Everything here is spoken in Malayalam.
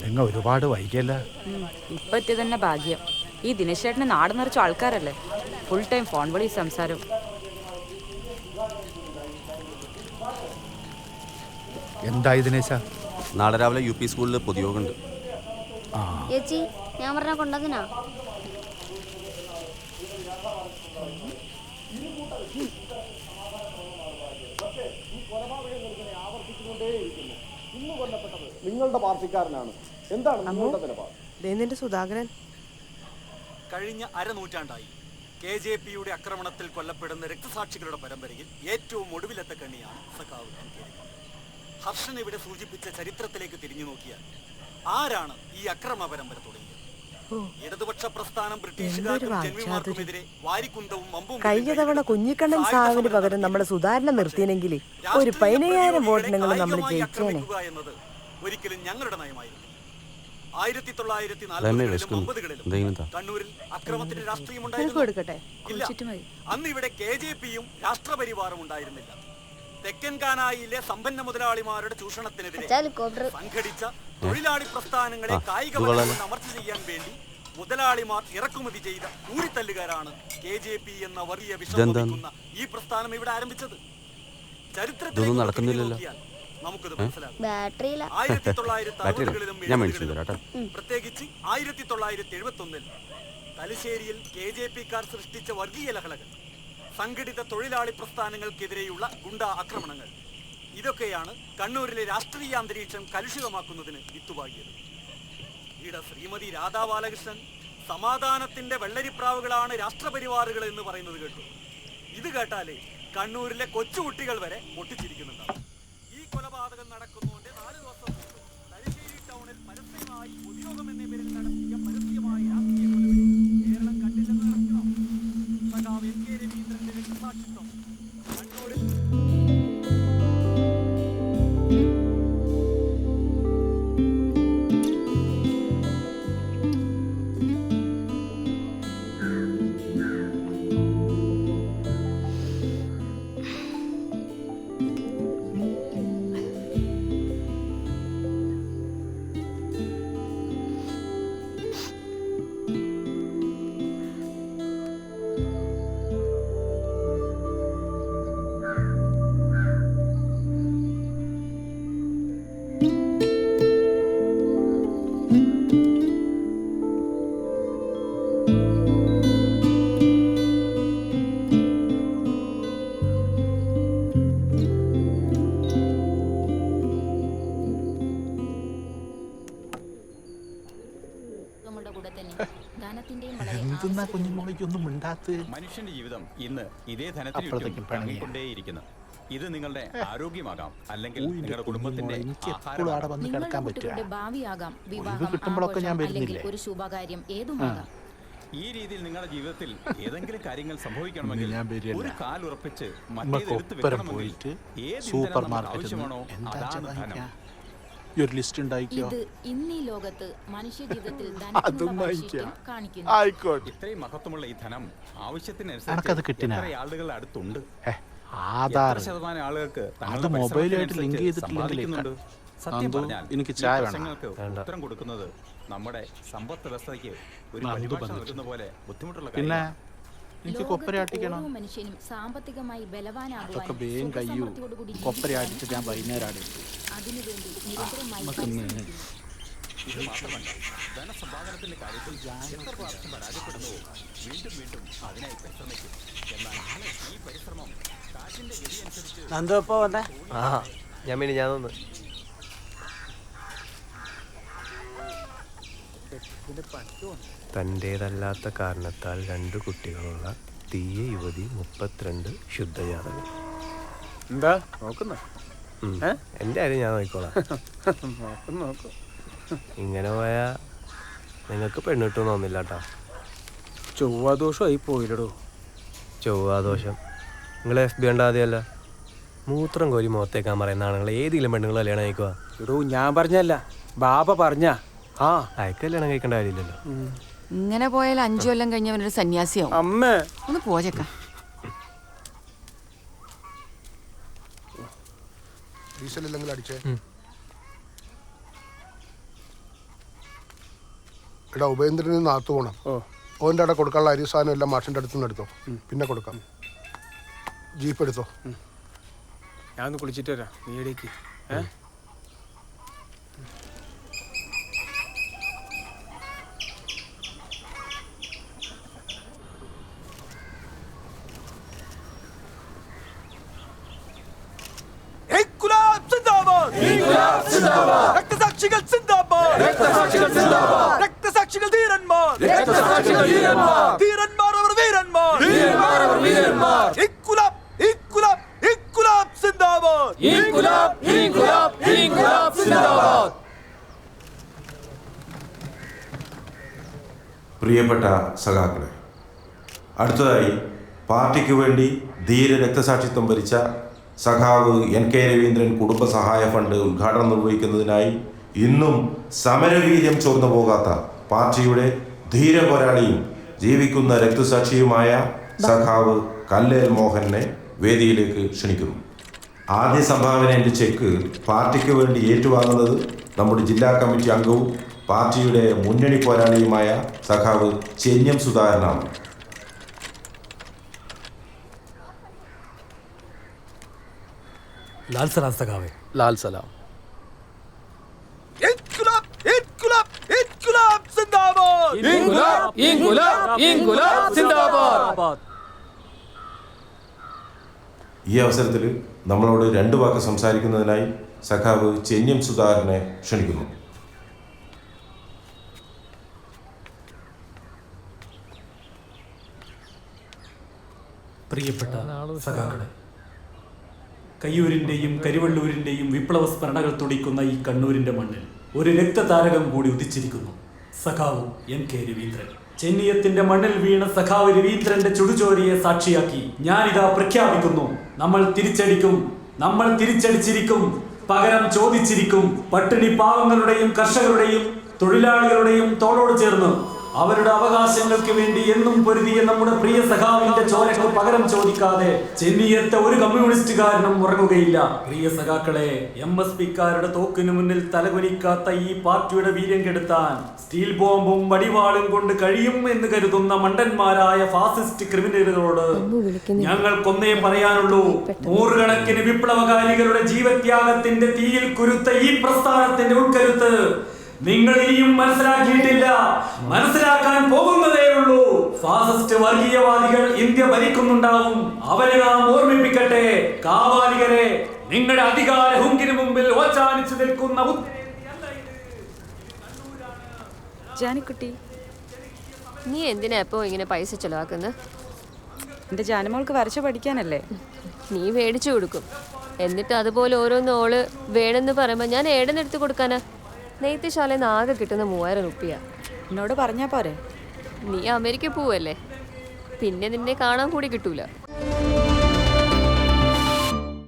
രംഗ ഒരുപാട് വൈകിയല്ല. ഇപ്പൊ എത്തിയത് തന്നെ ഭാഗ്യം. ഈ ദിനേശേട്ടന് നാട് നിറച്ച ആൾക്കാരല്ലേ, ഫുൾ ടൈം ഫോൺ വിളി സംസാരം. എന്തായി ദിനേശ? നാളെ രാവിലെ UP സ്കൂളിൽ പൊതുയോഗമുണ്ട്. ചേച്ചി ഞാൻ പറഞ്ഞ കൊണ്ടതിനാ. നിങ്ങളുടെ പാർട്ടിക്കാരനാണ്. എന്താണ് നിങ്ങളുടെ നിലപാട്? സുധാകരൻ കഴിഞ്ഞ അരനൂറ്റാണ്ടായി KJPയുടെ ആക്രമണത്തിൽ കൊല്ലപ്പെടുന്ന രക്തസാക്ഷികളുടെ പരമ്പരയിൽ ഏറ്റവും ഒടുവിലത്തെ കണ്ണിയാണ് സഖാവ് NK. ഹർഷൻ ഇവിടെ സൂചിപ്പിച്ച ചരിത്രത്തിലേക്ക് തിരിഞ്ഞു നോക്കിയാൽ ആരാണ് ഈ അക്രമ പരമ്പര തുടങ്ങിയത്? ഇടതുപക്ഷ പ്രസ്ഥാനം ബ്രിട്ടീഷുകാർക്കും ജന്മിമാർക്കുമെതിരെ വാരിക്കുന്തവും വമ്പും. കഴിഞ്ഞ തവണ കുഞ്ഞിക്കണ്ണൻ സാഹിബിന് പകരം നമ്മുടെ സുധാരണ നിർത്തിയെങ്കിൽ ഒരു 15,000 വോട്ടിനെങ്കിലും നമ്മൾ ജയിച്ചേനെ എന്നത് ഒരിക്കലും ഞങ്ങളുടെ നയമായിരുന്നു. 1940-50കളിലും കണ്ണൂരിൽ അക്രമത്തിന്റെ രാഷ്ട്രീയമുണ്ടായിരുന്നു. അന്ന് ഇവിടെ KJPയും രാഷ്ട്രപരിവാറും ഉണ്ടായിരുന്നില്ല. തെക്കൻ കാനായിലെ സമ്പന്ന മുതലാളിമാരുടെ ചൂഷണത്തിനെതിരെ സംഘടിച്ച തൊഴിലാളി പ്രസ്ഥാനങ്ങളെ കായികപരമായി അമർച്ച ചെയ്യാൻ വേണ്ടി മുതലാളിമാർ ഇറക്കുമതി ചെയ്ത ഊരിത്തല്ലുകാരാണ് KJP എന്ന വലിയ വിഷം ഈ പ്രസ്ഥാനം ഇവിടെ ആരംഭിച്ചത്. ചരിത്രത്തിൽ നമുക്കത് മനസ്സിലാകും. 1960-കളിലും പ്രത്യേകിച്ച് 1971-ൽ തലശ്ശേരിയിൽ KJPക്കാർ സൃഷ്ടിച്ച വർഗീയ ലഹളകൾ, സംഘടിത തൊഴിലാളി പ്രസ്ഥാനങ്ങൾക്കെതിരെയുള്ള ഗുണ്ടാ ആക്രമണങ്ങൾ, ഇതൊക്കെയാണ് കണ്ണൂരിലെ രാഷ്ട്രീയ അന്തരീക്ഷം കലുഷിതമാക്കുന്നതിന് വിത്തുപാകിയത്. ഈട ശ്രീമതി രാധാ ബാലകൃഷ്ണൻ സമാധാനത്തിന്റെ വെള്ളരിപ്രാവുകളാണ് രാഷ്ട്രപരിവാറുകൾ എന്ന് പറയുന്നത് കേട്ടു. ഇത് കേട്ടാലേ കണ്ണൂരിലെ കൊച്ചുകുട്ടികൾ വരെ പൊട്ടിച്ചിരിക്കുന്നുണ്ടാവും. ഈ കൊലപാതകം നടക്കുന്നതുകൊണ്ട് 4 ദിവസം മുമ്പ് തലശ്ശേരി ടൗണിൽ പരസ്യമായി പൊതുയോഗം എന്ന പേരിൽ നടത്തിയ പരസ്യമായ രാഷ്ട്രീയ കൊലവിളി കേരളം കണ്ടില്ലെന്ന് നടക്കണം. സഖാവ് NK രവീന്ദ്രന്റെ രക്തസാക്ഷിത്വം കണ്ണൂരിൽ മനുഷ്യന്റെ ജീവിതം ഇന്ന് ഇതേ ധനത്തിൽ പണിക്കൊണ്ടേയിരിക്കുന്നു. ഇത് നിങ്ങളുടെ ആരോഗ്യമാകാം, അല്ലെങ്കിൽ നിങ്ങളുടെ കുടുംബത്തിന്റെ ഭാവിയാകാം, വിവാഹം, ഒരു ശുഭകാര്യം ഏതുമാകാം. ഈ രീതിയിൽ നിങ്ങളുടെ ജീവിതത്തിൽ ഏതെങ്കിലും കാര്യങ്ങൾ സംഭവിക്കണമെങ്കിൽ ഒരു കാലുറപ്പിച്ച് മറ്റേതെടുത്ത് വെക്കണമെങ്കിൽ ഏത് ആവശ്യമാണോ അതാണ് ധനം. ഇത് ഇന്നീ ലോകത്ത് മനുഷ്യ ജീവിതത്തിൽ ഇത്രയും മഹത്വമുള്ള ഈ ധനം ആവശ്യത്തിനനുസരിച്ച് ആളുകളുടെ അടുത്തുണ്ട്. 100% ആളുകൾക്ക് സത്യം പറഞ്ഞാൽ പ്രശ്നങ്ങൾക്ക് ഉത്തരം കൊടുക്കുന്നത് നമ്മുടെ സമ്പദ് വ്യവസ്ഥയ്ക്ക് ഒരു പരിഭാഷ നൽകുന്ന പോലെ ബുദ്ധിമുട്ടുള്ള കാര്യമാണ്. മനുഷ്യനും സാമ്പത്തികമായി ബലവാനാകുവാനും അതിനുവേണ്ടി നിരന്തരമായി ഇത് മാത്രമല്ല, ധനസമ്പാദനത്തിന്റെ കാര്യത്തിൽ എത്ര പ്രാവശ്യം പരാജയപ്പെടുന്നുവോ വീണ്ടും വീണ്ടും അതിനായി പരിശ്രമിക്കും. എന്നാൽ ഈ പരിശ്രമം കാറ്റിന്റെ ഗതി അനുസരിച്ച് തൻ്റേതല്ലാത്ത കാരണത്താൽ 2 കുട്ടികളുള്ള തീയ യുവതി 32 ശുദ്ധജാതകം. എന്താ നോക്കുന്ന? എൻ്റെ കാര്യം ഞാൻ നോക്കിക്കോളാം. ഇങ്ങനെ പോയാ നിങ്ങൾക്ക് പെണ്ണ് കിട്ടുമെന്ന് തോന്നില്ല കേട്ടോ. ചൊവ്വാദോഷമായി പോയില്ലടോ. ചൊവ്വാദോഷം നിങ്ങൾ FB ഉണ്ടാതെയല്ല, മൂത്രം കോരി മുഖത്തേക്കാൻ പറയുന്നതാണ് നിങ്ങൾ ഏതെങ്കിലും പെണ്ണുങ്ങൾ കല്യാണം കഴിക്കുക. എടോ ഞാൻ പറഞ്ഞല്ല, ബാബ പറഞ്ഞ അയക്ക് കല്യാണം കഴിക്കേണ്ട കാര്യമില്ലല്ലോ. ഇങ്ങനെ പോയാൽ 5 കൊല്ലം കഴിഞ്ഞവനൊരു സന്യാസിയാവും. അമ്മേ ഒന്ന് പോചക്ക. എടാ ഉപേന്ദ്രന് നാത്തു പോകണം. ഓൻ്റെ അവിടെ കൊടുക്കാനുള്ള അരി സാധനം എല്ലാം മാഷിൻ്റെ അടുത്തുനിന്ന് എടുത്തോ, പിന്നെ കൊടുക്കാം. ജീപ്പ് എടുത്തോ. ഞാൻ ഒന്ന് കുളിച്ചിട്ട് വരാം, നീ എടേക്ക്. രക്തസാക്ഷികൾ സിന്ദാബാദ്, രക്തസാക്ഷികൾ സിന്ദാബാദ്, രക്തസാക്ഷികൾ ധീരന്മാർ, രക്തസാക്ഷികൾ ധീരന്മാർ, ധീരന്മാർ അവർ വീരന്മാർ, ധീരന്മാർ അവർ വീരന്മാർ. ഇൻകുലാബ് ഇൻകുലാബ് ഇൻകുലാബ് സിന്ദാബാദ്, ഇൻകുലാബ് ഇൻകുലാബ് ഇൻകുലാബ് സിന്ദാബാദ്. പ്രിയപ്പെട്ട സഖാക്കളെ, അടുത്തതായി പാർട്ടിക്ക് വേണ്ടി ധീര രക്തസാക്ഷിത്വം വരിച്ച സഖാവ് NK രവീന്ദ്രൻ കുടുംബസഹായ ഫണ്ട് ഉദ്ഘാടനം നിർവഹിക്കുന്നതിനായി ഇന്നും സമരവീര്യം ചോർന്നു പോകാത്ത പാർട്ടിയുടെ ധീര പോരാളിയും ജീവിക്കുന്ന രക്തസാക്ഷിയുമായ സഖാവ് കല്ലേൽ മോഹനെ വേദിയിലേക്ക് ക്ഷണിക്കുന്നു. ആദ്യ സംഭാവനയുടെ ചെക്ക് പാർട്ടിക്ക് വേണ്ടി ഏറ്റുവാങ്ങുന്നത് നമ്മുടെ ജില്ലാ കമ്മിറ്റി അംഗവും പാർട്ടിയുടെ മുന്നണി പോരാളിയുമായ സഖാവ് ചെന്യം സുധാകരനാണ്. ലാൽ സലാം സഖാവേ. ലാൽ സലാം. ഇൻകുലാബ് ഇൻകുലാബ് ഇൻകുലാബ് സിന്ദാബാദ്, ഇൻകുലാബ് ഇൻകുലാബ് ഇൻകുലാബ് സിന്ദാബാദ്. ഈ അവസരത്തിൽ നമ്മളോട് 2 വാക്ക് സംസാരിക്കുന്നതിനായി സഖാവ് ചെന്യം സുധാകരനെ ക്ഷണിക്കുന്നു. പ്രിയപ്പെട്ട സഖാക്കളെ, കയ്യൂരിൻ്റെയും കരിവള്ളൂരിൻ്റെയും വിപ്ലവ സ്മരണകൾ തുടിക്കുന്ന ഈ കണ്ണൂരിൻ്റെ മണ്ണിൽ ഒരു രക്തതാരകം കൂടി ഉദിച്ചിരിക്കുന്നു. സഖാവ് NK രവീന്ദ്രൻ. ചെന്നിയത്തിന്റെ മണ്ണിൽ വീണ സഖാവ് രവീന്ദ്രന്റെ ചുടുചോരിയെ സാക്ഷിയാക്കി ഞാനിതാ പ്രഖ്യാപിക്കുന്നു, നമ്മൾ തിരിച്ചടിക്കും, നമ്മൾ തിരിച്ചടിച്ചിരിക്കും, പകരം ചോദിച്ചിരിക്കും. പട്ടിണി പാവങ്ങളുടെയും കർഷകരുടെയും തൊഴിലാളികളുടെയും തോളോട് ചേർന്ന് അവരുടെ അവകാശങ്ങൾക്ക് വേണ്ടി എന്നും പൊരുതിയ നമ്മുടെ പ്രിയ സഖാവിന്റെ ചോരക്ക് പകരം ചോദിക്കാതെ ചെന്നിയത്തെ ഒരു കമ്മ്യൂണിസ്റ്റുകാരനും ഉറങ്ങുകയില്ല. പ്രിയ സഖാക്കളെ, MSPക്കാരുടെ തോക്കിനു മുന്നിൽ തലകുനിക്കാത്ത ഈ പാർട്ടിയുടെ വീര്യം കെടുത്താൻ സ്റ്റീൽ ബോംബും വടിവാളും കൊണ്ട് കഴിയും എന്ന് കരുതുന്ന മണ്ടന്മാരായ ഫാസിസ്റ്റ് ക്രിമിനലുകളോട് ഞങ്ങൾക്കൊന്നേ പറയാനുള്ളൂ. നൂറുകണക്കിന് വിപ്ലവകാരികളുടെ ജീവത്യാഗത്തിന്റെ തീയിൽ കുരുത്ത ഈ പ്രസ്ഥാനത്തിന്റെ ഉൾക്കരുത്ത് നിങ്ങൾ ഇനിയും മനസ്സിലാക്കിയിട്ടില്ല, മനസ്സിലാക്കാൻ പോകുന്നതേ ഉള്ളൂ. ഫാസിസ്റ്റ് വർഗീയവാദികൾ ഇന്ത്യ ഭരിക്കുന്നുണ്ടാവും, അവരെ നാം ഓർമ്മിപ്പിക്കട്ടെ. കാവാലികരെ, നിങ്ങളുടെ അധികാര ഹുങ്കിന് മുമ്പിൽ ഓച്ചാനിച്ചു നിൽക്കുന്ന ജാനിക്കുട്ടി, നീ എന്തിനാ എപ്പോ ഇങ്ങനെ പൈസ ചെലവാക്കുന്നത്? എന്റെ ജാനമോൾക്ക് വരച്ചു പഠിക്കാനല്ലേ? നീ മേടിച്ചു കൊടുക്കും, എന്നിട്ട് അതുപോലെ ഓരോന്ന് ഓള് വേണമെന്ന് പറയുമ്പോ ഞാൻ ഏടെന്നെടുത്ത് കൊടുക്കാനാ? നെയ്ത്തുശാലയിൽ ആകെ കിട്ടുന്ന 3000 റുപ്യ. എന്നോട് പറഞ്ഞാ പോരെ? നീ അമേരിക്ക പോവല്ലേ, പിന്നെ നിന്നെ കാണാൻ കൂടി കിട്ടൂല.